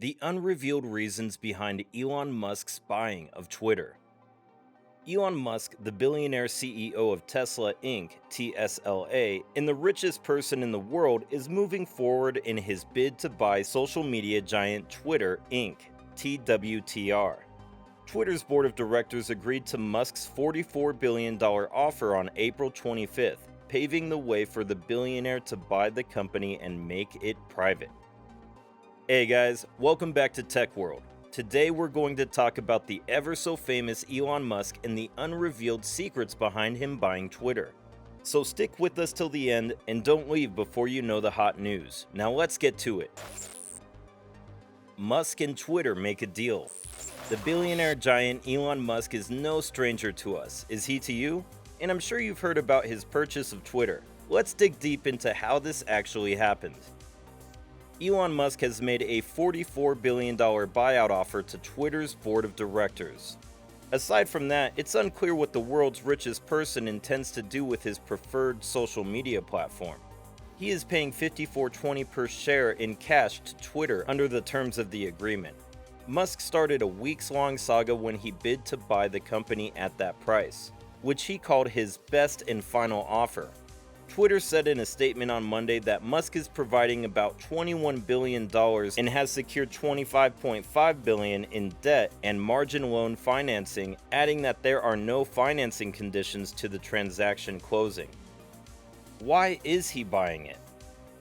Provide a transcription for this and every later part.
The unrevealed reasons behind Elon Musk's buying of Twitter. Elon Musk, the billionaire CEO of Tesla Inc., TSLA, and the richest person in the world, is moving forward in his bid to buy social media giant Twitter Inc., TWTR. Twitter's board of directors agreed to Musk's $44 billion offer on April 25th, paving the way for the billionaire to buy the company and make it private. Hey guys, welcome back to Tech World. Today we're going to talk about the ever so famous Elon Musk and the unrevealed secrets behind him buying Twitter. So stick with us till the end and don't leave before you know the hot news. Now let's get to it. Musk and Twitter make a deal. The billionaire giant Elon Musk is no stranger to us, is he to you? And I'm sure you've heard about his purchase of Twitter. Let's dig deep into how this actually happened. Elon Musk has made a $44 billion buyout offer to Twitter's board of directors. Aside from that, it's unclear what the world's richest person intends to do with his preferred social media platform. He is paying $54.20 per share in cash to Twitter under the terms of the agreement. Musk started a weeks-long saga when he bid to buy the company at that price, which he called his best and final offer. Twitter said in a statement on Monday that Musk is providing about $21 billion and has secured $25.5 billion in debt and margin loan financing, adding that there are no financing conditions to the transaction closing. Why is he buying it?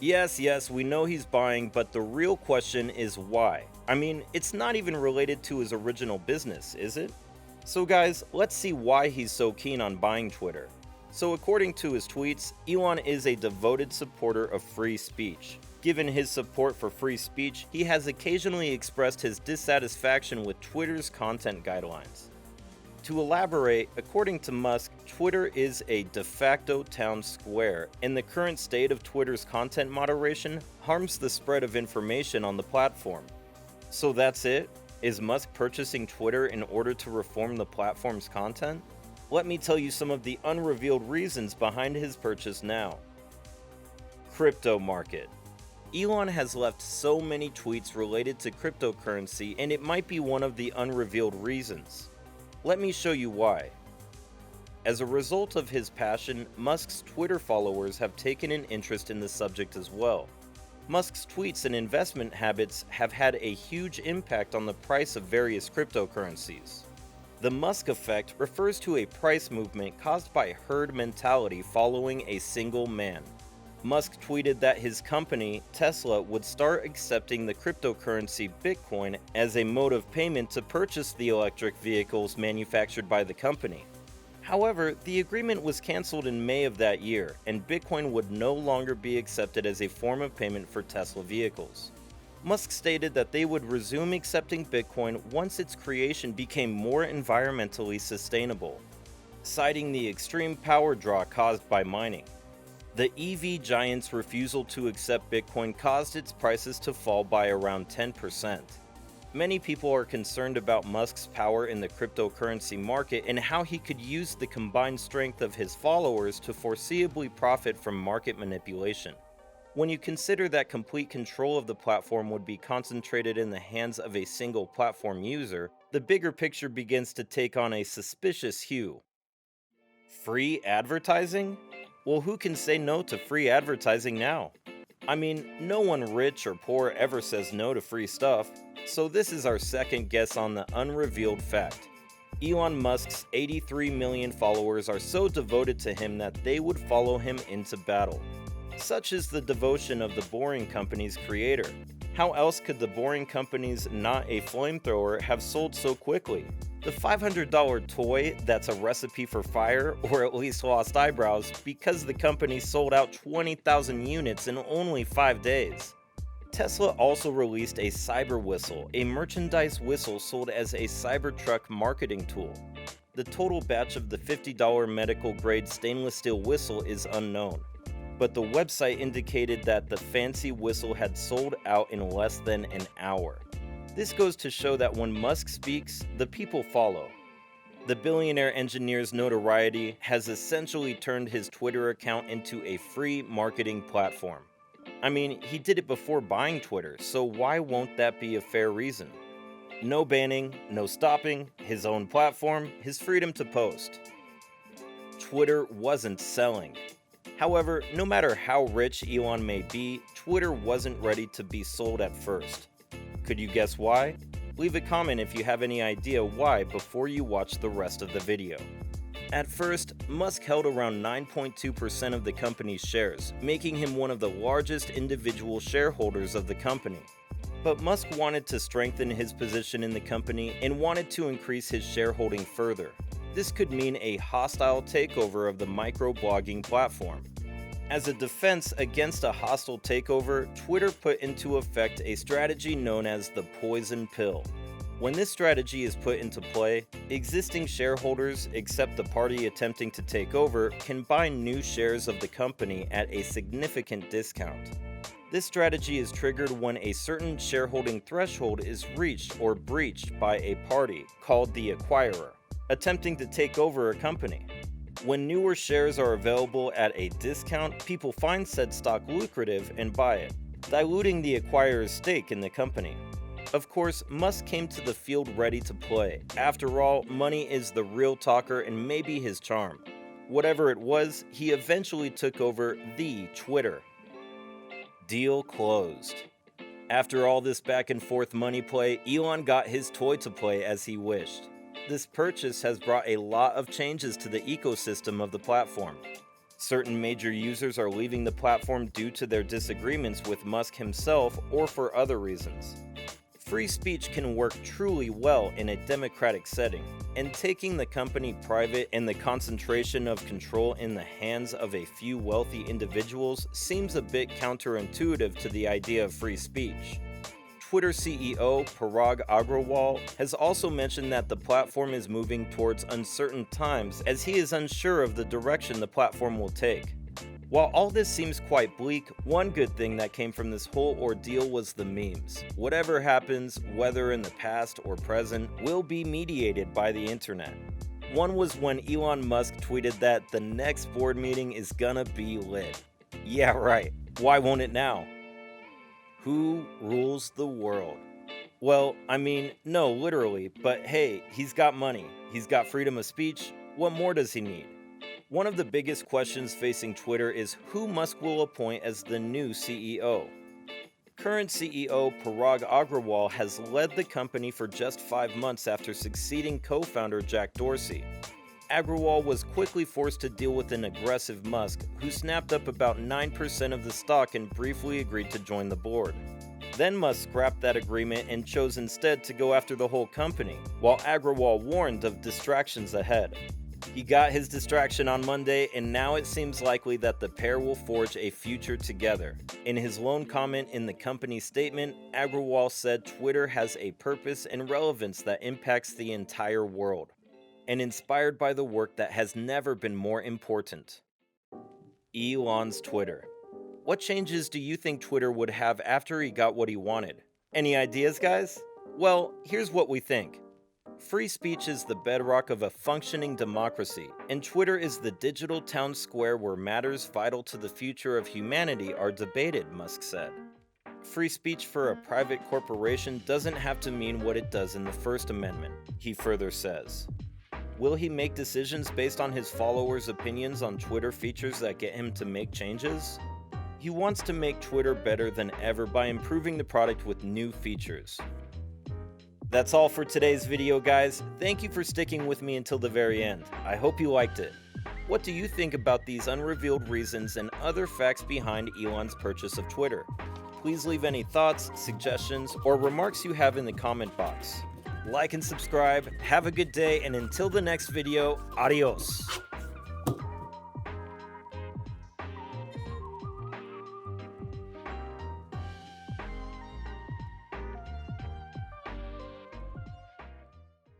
Yes, we know he's buying, but the real question is why. I mean, it's not even related to his original business, is it? So guys, let's see why he's so keen on buying Twitter. So according to his tweets, Elon is a devoted supporter of free speech. Given his support for free speech, he has occasionally expressed his dissatisfaction with Twitter's content guidelines. To elaborate, according to Musk, Twitter is a de facto town square, and the current state of Twitter's content moderation harms the spread of information on the platform. So that's it? Is Musk purchasing Twitter in order to reform the platform's content? Let me tell you some of the unrevealed reasons behind his purchase now. Crypto market. Elon has left so many tweets related to cryptocurrency, and it might be one of the unrevealed reasons. Let me show you why. As a result of his passion, Musk's Twitter followers have taken an interest in the subject as well. Musk's tweets and investment habits have had a huge impact on the price of various cryptocurrencies. The Musk effect refers to a price movement caused by herd mentality following a single man. Musk tweeted that his company, Tesla, would start accepting the cryptocurrency Bitcoin as a mode of payment to purchase the electric vehicles manufactured by the company. However, the agreement was canceled in May of that year, and Bitcoin would no longer be accepted as a form of payment for Tesla vehicles. Musk stated that they would resume accepting Bitcoin once its creation became more environmentally sustainable, citing the extreme power draw caused by mining. The EV giant's refusal to accept Bitcoin caused its prices to fall by around 10%. Many people are concerned about Musk's power in the cryptocurrency market and how he could use the combined strength of his followers to foreseeably profit from market manipulation. When you consider that complete control of the platform would be concentrated in the hands of a single platform user, the bigger picture begins to take on a suspicious hue. Free advertising? Well, who can say no to free advertising now? I mean, no one rich or poor ever says no to free stuff, so this is our second guess on the unrevealed fact. Elon Musk's 83 million followers are so devoted to him that they would follow him into battle. Such is the devotion of the Boring Company's creator. How else could the Boring Company's Not a Flamethrower have sold so quickly? The $500 toy that's a recipe for fire, or at least lost eyebrows, because the company sold out 20,000 units in only 5 days. Tesla also released a Cyber Whistle, a merchandise whistle sold as a Cybertruck marketing tool. The total batch of the $50 medical-grade stainless steel whistle is unknown, but the website indicated that the fancy whistle had sold out in less than an hour. This goes to show that when Musk speaks, the people follow. The billionaire engineer's notoriety has essentially turned his Twitter account into a free marketing platform. I mean, he did it before buying Twitter, so why won't that be a fair reason? No banning, no stopping, his own platform, his freedom to post. Twitter wasn't selling. However, no matter how rich Elon may be, Twitter wasn't ready to be sold at first. Could you guess why? Leave a comment if you have any idea why before you watch the rest of the video. At first, Musk held around 9.2% of the company's shares, making him one of the largest individual shareholders of the company. But Musk wanted to strengthen his position in the company and wanted to increase his shareholding further. This could mean a hostile takeover of the microblogging platform. As a defense against a hostile takeover, Twitter put into effect a strategy known as the poison pill. When this strategy is put into play, existing shareholders, except the party attempting to take over, can buy new shares of the company at a significant discount. This strategy is triggered when a certain shareholding threshold is reached or breached by a party, called the acquirer, attempting to take over a company. When newer shares are available at a discount, people find said stock lucrative and buy it, diluting the acquirer's stake in the company. Of course, Musk came to the field ready to play. After all, money is the real talker and maybe his charm. Whatever it was, he eventually took over the Twitter. Deal closed. After all this back and forth money play, Elon got his toy to play as he wished. This purchase has brought a lot of changes to the ecosystem of the platform. Certain major users are leaving the platform due to their disagreements with Musk himself or for other reasons. Free speech can work truly well in a democratic setting, and taking the company private and the concentration of control in the hands of a few wealthy individuals seems a bit counterintuitive to the idea of free speech. Twitter CEO Parag Agrawal has also mentioned that the platform is moving towards uncertain times as he is unsure of the direction the platform will take. While all this seems quite bleak, one good thing that came from this whole ordeal was the memes. Whatever happens, whether in the past or present, will be mediated by the internet. One was when Elon Musk tweeted that the next board meeting is gonna be lit. Yeah, right. Why won't it now? Who rules the world? Well, I mean, no, literally, but hey, he's got money. He's got freedom of speech. What more does he need? One of the biggest questions facing Twitter is who Musk will appoint as the new CEO. Current CEO Parag Agrawal has led the company for just 5 months after succeeding co-founder Jack Dorsey. Agrawal was quickly forced to deal with an aggressive Musk, who snapped up about 9% of the stock and briefly agreed to join the board. Then Musk scrapped that agreement and chose instead to go after the whole company, while Agrawal warned of distractions ahead. He got his distraction on Monday, and now it seems likely that the pair will forge a future together. In his lone comment in the company's statement, Agrawal said Twitter has a purpose and relevance that impacts the entire world, and inspired by the work that has never been more important. Elon's Twitter. What changes do you think Twitter would have after he got what he wanted? Any ideas, guys? Well, here's what we think. Free speech is the bedrock of a functioning democracy, and Twitter is the digital town square where matters vital to the future of humanity are debated, Musk said. Free speech for a private corporation doesn't have to mean what it does in the First Amendment, he further says. Will he make decisions based on his followers' opinions on Twitter features that get him to make changes? He wants to make Twitter better than ever by improving the product with new features. That's all for today's video, guys. Thank you for sticking with me until the very end. I hope you liked it. What do you think about these unrevealed reasons and other facts behind Elon's purchase of Twitter? Please leave any thoughts, suggestions, or remarks you have in the comment box. Like and subscribe, have a good day, and until the next video, adios!